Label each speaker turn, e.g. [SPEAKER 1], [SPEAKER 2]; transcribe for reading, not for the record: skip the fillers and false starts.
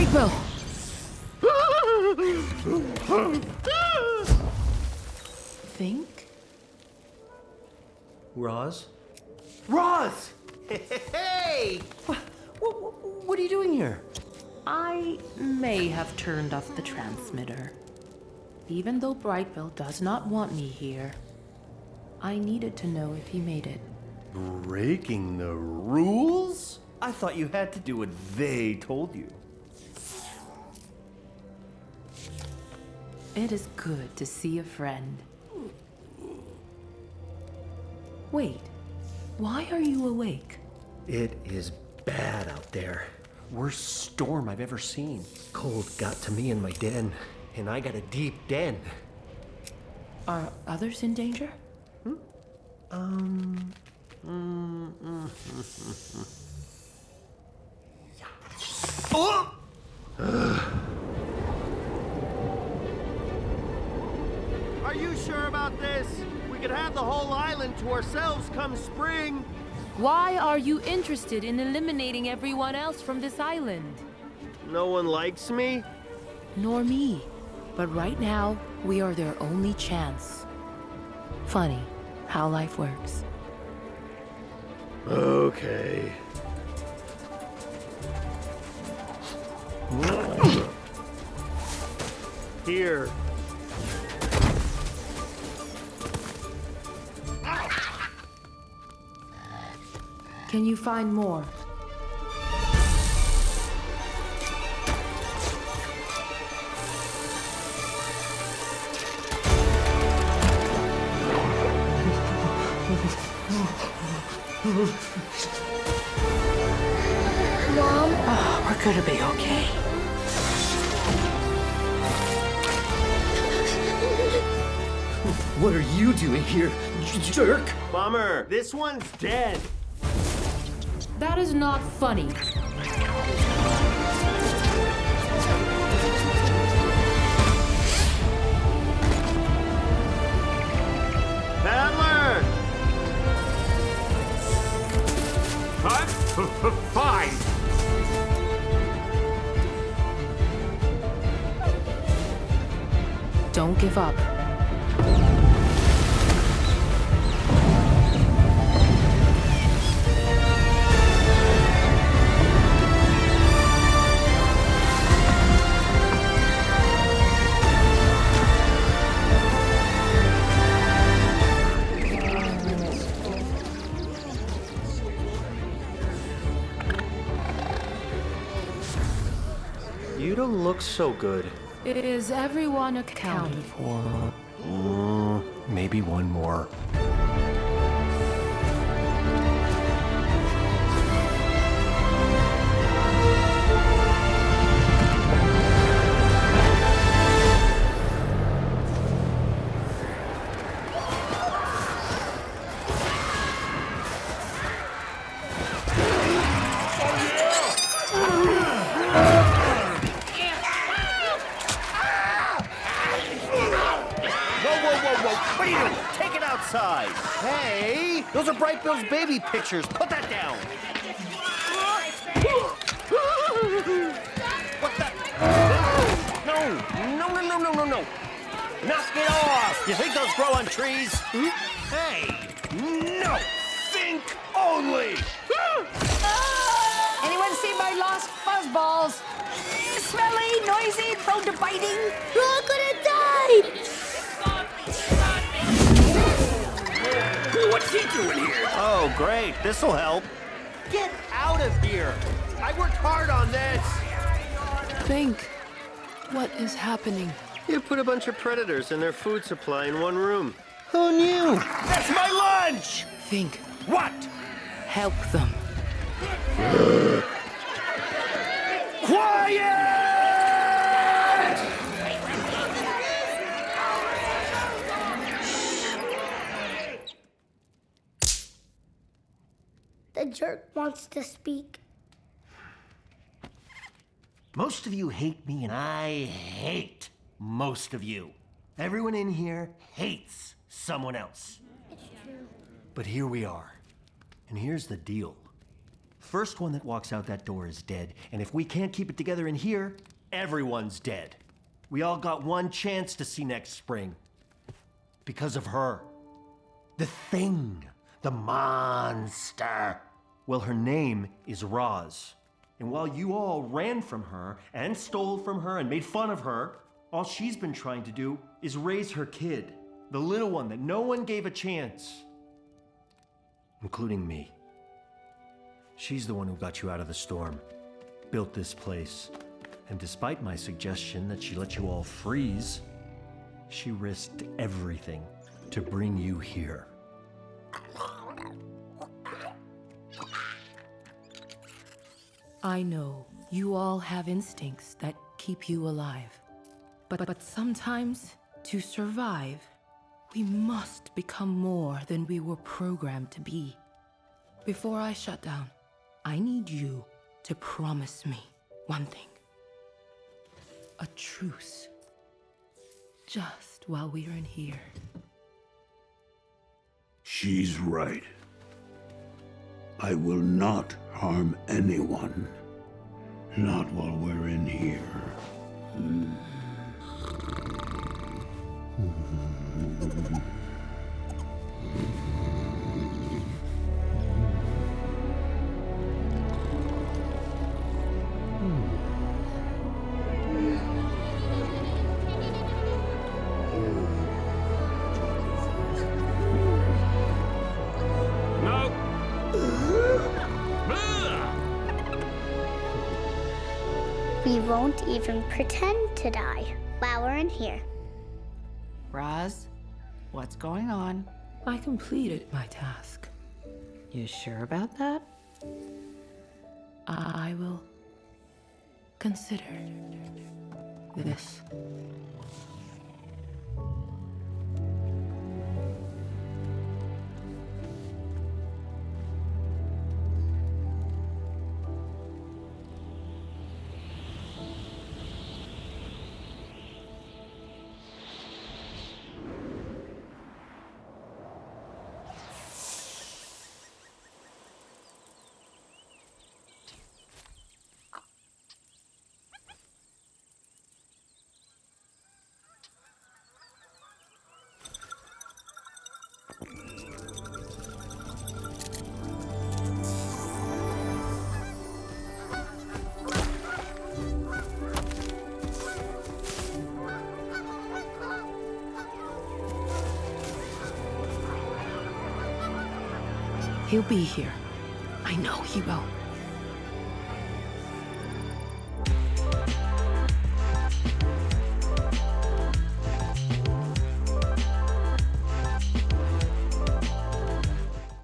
[SPEAKER 1] Brightwell! Fink?
[SPEAKER 2] Roz? Roz! Hey! What are you doing here?
[SPEAKER 1] I may have turned off the transmitter. Even though Brightwell does not want me here, I needed to know if he made it.
[SPEAKER 2] Breaking the rules? I thought you had to do what they told you.
[SPEAKER 1] It is good to see a friend. Wait, why are you awake?
[SPEAKER 2] It is bad out there. Worst storm I've ever seen. Cold got to me in my den, and I got a deep den.
[SPEAKER 1] Are others in danger?
[SPEAKER 2] Oh!
[SPEAKER 3] Are you sure about this? We could have the whole island to ourselves come spring.
[SPEAKER 1] Why are you interested in eliminating everyone else from this island?
[SPEAKER 3] No one likes me?
[SPEAKER 1] Nor me. But right now, we are their only chance. Funny how life works.
[SPEAKER 3] Okay. Here.
[SPEAKER 1] Can you find more?
[SPEAKER 4] Mom?
[SPEAKER 1] Oh, we're gonna be okay.
[SPEAKER 2] What are you doing here, jerk?
[SPEAKER 3] Bummer. This one's dead.
[SPEAKER 1] That is not funny.
[SPEAKER 3] Paddler!
[SPEAKER 5] Huh? Fine.
[SPEAKER 1] Don't give up.
[SPEAKER 2] You don't look so good.
[SPEAKER 1] Is everyone accounted for?
[SPEAKER 2] Maybe one more.
[SPEAKER 3] What are you doing? Take it outside.
[SPEAKER 2] Hey, those are Bright Bill's baby pictures. Put that down.
[SPEAKER 3] What the? No. Knock it off. You think those grow on trees? Hey, no. Think only.
[SPEAKER 6] Anyone see my lost fuzzballs? Smelly, noisy, prone to biting.
[SPEAKER 4] We're all gonna die!
[SPEAKER 5] What's he doing here?
[SPEAKER 3] Oh, great. This'll help. Get out of here. I worked hard on this.
[SPEAKER 1] Fink, what is happening?
[SPEAKER 3] You put a bunch of predators and their food supply in one room. Who knew? That's my lunch!
[SPEAKER 1] Fink,
[SPEAKER 3] What?
[SPEAKER 1] help them.
[SPEAKER 3] Quiet!
[SPEAKER 4] The jerk wants to speak.
[SPEAKER 2] Most of you hate me, and I hate most of you. Everyone in here hates someone else.
[SPEAKER 4] It's true.
[SPEAKER 2] But here we are. And here's the deal. First one that walks out that door is dead, and if we can't keep it together in here, everyone's dead. We all got one chance to see next spring. Because of her. The thing. The monster. Well, her name is Roz. And while you all ran from her, and stole from her, and made fun of her, all she's been trying to do is raise her kid. The little one that no one gave a chance. Including me. She's the one who got you out of the storm. Built this place. And despite my suggestion that she let you all freeze, she risked everything to bring you here.
[SPEAKER 1] I know you all have instincts that keep you alive. But sometimes, to survive, we must become more than we were programmed to be. Before I shut down, I need you to promise me one thing. A truce. Just while we're in here.
[SPEAKER 7] She's right. I will not harm anyone. Not while we're in here.
[SPEAKER 5] No.
[SPEAKER 4] We won't even pretend to die while we're in here.
[SPEAKER 6] Roz, what's going on?
[SPEAKER 1] I completed my task.
[SPEAKER 6] You sure about that?
[SPEAKER 1] I will consider this. He'll be here. I know he will.